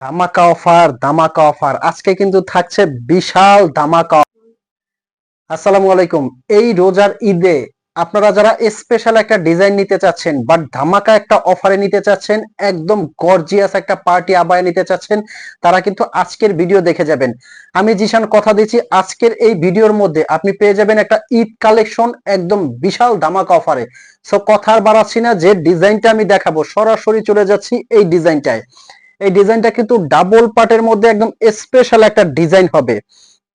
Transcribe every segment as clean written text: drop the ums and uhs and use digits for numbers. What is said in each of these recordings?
ধামাকা অফার, ধামাকা অফার, আজকে কিন্তু থাকছে বিশাল ধামাকা। আসসালামু আলাইকুম। এই রোজার ঈদে আপনারা যারা স্পেশাল একটা ডিজাইন নিতে চাচ্ছেন বাট ধামাকা একটা অফারে নিতে চাচ্ছেন, একদম গর্জিয়াস একটা পার্টি আবায়া নিতে চাচ্ছেন, তারা কিন্তু আজকের ভিডিও দেখে যাবেন। আমি জিশান কথা দিচ্ছি, আজকের এই ভিডিওর মধ্যে আপনি পেয়ে যাবেন একটা ঈদ কালেকশন একদম বিশাল ধামাকা অফারে। সো কথা আর বাড়াচ্ছি না, যে ডিজাইনটা আমি দেখাবো সরাসরি চলে যাচ্ছি এই ডিজাইনটায়। এই ডিজাইনটা কিন্তু ডাবল পার্টের মধ্যে একদম স্পেশাল একটা ডিজাইন হবে,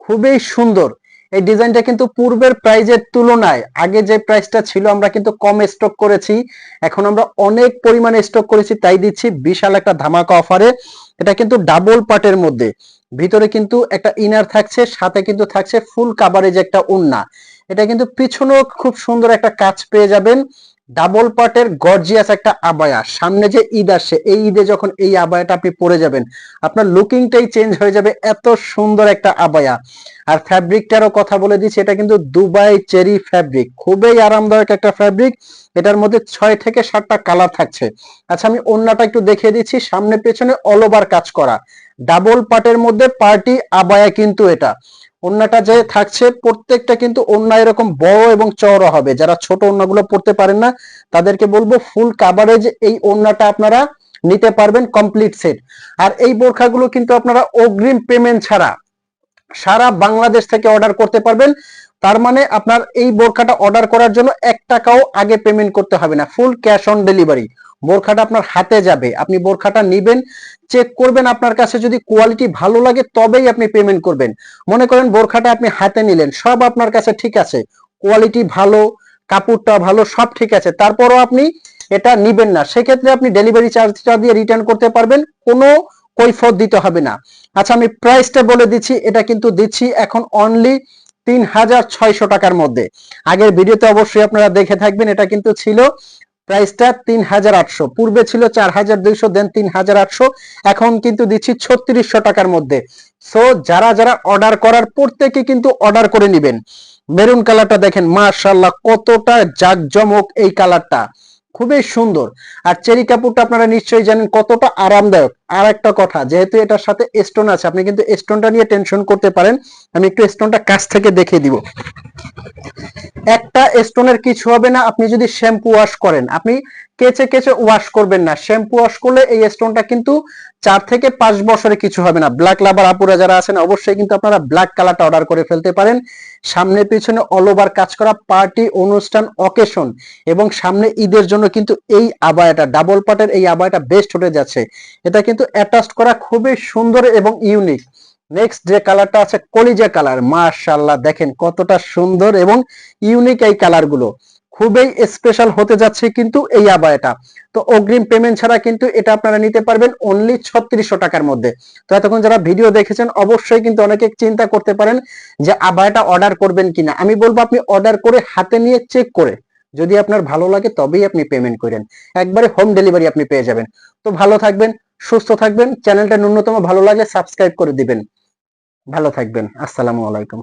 খুবই সুন্দর। এই ডিজাইনটা কিন্তু পূর্বের প্রাইজের তুলনায় আগে যে প্রাইসটা ছিল আমরা কিন্তু কম স্টক করেছি, এখন আমরা অনেক পরিমাণে স্টক করেছি, তাই দিচ্ছি বিশাল একটা ধামাকা অফারে। এটা কিন্তু ডাবল পার্টের মধ্যে, ভিতরে কিন্তু একটা ইনার থাকছে, সাথে কিন্তু থাকছে ফুল কাভারেজ একটা ওড়না। এটা কিন্তু পিছনেও খুব সুন্দর একটা কাজ পেয়ে যাবেন। ডাবল পার্টের গর্জিয়াস একটা আবায়া, সামনে যে ঈদ আসছে এই ঈদে যখন এই আবায়াটা আপনি পরে যাবেন আপনার লুকিংটাই চেঞ্জ হয়ে যাবে, এত সুন্দর একটা আবায়া। আর ফ্যাব্রিকটারও কথা বলে দিচ্ছি, এটা কিন্তু দুবাই চেরি ফ্যাব্রিক, খুবই আরামদায়ক একটা ফ্যাব্রিক। এটার মধ্যে 6 থেকে 7টা কালার থাকছে। আচ্ছা আমি ওড়নাটা একটু দেখিয়ে দিচ্ছি, সামনে পেছনে অল ওভার কাজ করা ডাবল পার্টের মধ্যে পার্টি আবায়া কিন্তু এটা। ওড়নাটা যে থাকছে প্রত্যেকটা কিন্তু ওড়না এরকম বড় এবং চওড়া হবে, যারা ছোট ওড়নাগুলো পড়তে পারেন না তাদেরকে বলবো ফুল কাভারেজ এই ওড়নাটা আপনারা নিতে পারবেন কমপ্লিট সেট। আর এই বোরখাগুলো কিন্তু আপনারা অগ্রিম পেমেন্ট ছাড়া সারা বাংলাদেশ থেকে অর্ডার করতে পারবেন। তার মানে আপনার এই বোরখাটা অর্ডার করার জন্য 1 টাকাও আগে পেমেন্ট করতে হবে না, ফুল ক্যাশ অন ডেলিভারি। বোরখাটা আপনার হাতে যাবে, আপনি বোরখাটা নিবেন, চেক করবেন, আপনার কাছে যদি কোয়ালিটি ভালো লাগে তবেই আপনি পেমেন্ট করবেন। মনে করেন বোরখাটা আপনি হাতে নিলেন, সব আপনার কাছে ঠিক আছে, কোয়ালিটি ভালো, কাপড়টা ভালো, সব ঠিক আছে, তারপরও আপনি এটা নিবেন না, সেক্ষেত্রে আপনি ডেলিভারি চার্জটা দিয়ে রিটার্ন করতে পারবেন, কোনো কৈফিয়ত দিতে হবে না। আচ্ছা আমি প্রাইসটা বলে দিচ্ছি, এটা কিন্তু দিচ্ছি এখন অনলি 3600 টাকার মধ্যে। আগের ভিডিওতে অবশ্যই আপনারা দেখে থাকবেন, এটা কিন্তু ছিল প্রাইসটা 3800, পূর্বে ছিল 4200, দেন 3800, এখন কিন্তু দিচ্ছি 3600 টাকার মধ্যে। সো যারা যারা অর্ডার করার প্রত্যেকে কিন্তু অর্ডার করে নেবেন। মেরুন কালারটা দেখেন মাশাআল্লাহ কতটা জাঁকজমক, এই কালারটা খুবই সুন্দর। আর চেরি কাপড়টা আপনারা নিশ্চয়ই জানেন কতটা আরামদায়ক। আর একটা কথা, যেহেতু এটার সাথে স্টোন আছে, আপনি কিন্তু স্টোনটা নিয়ে টেনশন করতে পারেন। আমি একটু স্টোনটা কাছ থেকে দেখিয়ে দিব। একটা স্টোনের কিছু হবে না, আপনি যদি শ্যাম্পু ওয়াশ করেন, আপনি কেচে কেচে ওয়াশ করবেন না, শ্যাম্পু ওয়াশ করলে এই স্টোনটা কিন্তু 4 থেকে 5 বছরে কিছু হবে না। ব্ল্যাক লাভার আপুরা যারা আছেন অবশ্যই কিন্তু আপনারা ব্ল্যাক কালারটা অর্ডার করে ফেলতে পারেন। সামনে পিছনে অল ওভার কাজ করা, পার্টি অনুষ্ঠান অকেশন এবং সামনে ঈদের জন্য কিন্তু এই আবায়াটা, ডাবল পার্টের এই আবায়াটা বেস্ট হতে যাচ্ছে। এটা কিন্তু অ্যাটাচ করা খুবই সুন্দর এবং ইউনিক। নেক্সট যে কালারটা আছে কলিজা কালার, মাশাআল্লাহ দেখেন কতটা সুন্দর এবং ইউনিক এই কালারগুলো, খুবই স্পেশাল হতে যাচ্ছে কিন্তু এই আবায়াটা। তো অগ্রিম পেমেন্ট ছাড়া কিন্তু এটা আপনারা নিতে পারবেন অনলি 3600 টাকার মধ্যে। তো এতক্ষণ যারা ভিডিও দেখেছেন অবশ্যই কিন্তু অনেকে চিন্তা করতে পারেন যে আবায়াটা অর্ডার করবেন কিনা, আমি বলবো আপনি অর্ডার করে হাতে নিয়ে চেক করে যদি আপনার ভালো লাগে তবেই আপনি পেমেন্ট করেন, একবারে হোম ডেলিভারি আপনি পেয়ে যাবেন। তো ভালো থাকবেন, সুস্থ থাকবেন, চ্যানেলটা ন্যূনতম ভালো লাগে সাবস্ক্রাইব করে দিবেন। ভালো থাকবেন, আসসালামু আলাইকুম।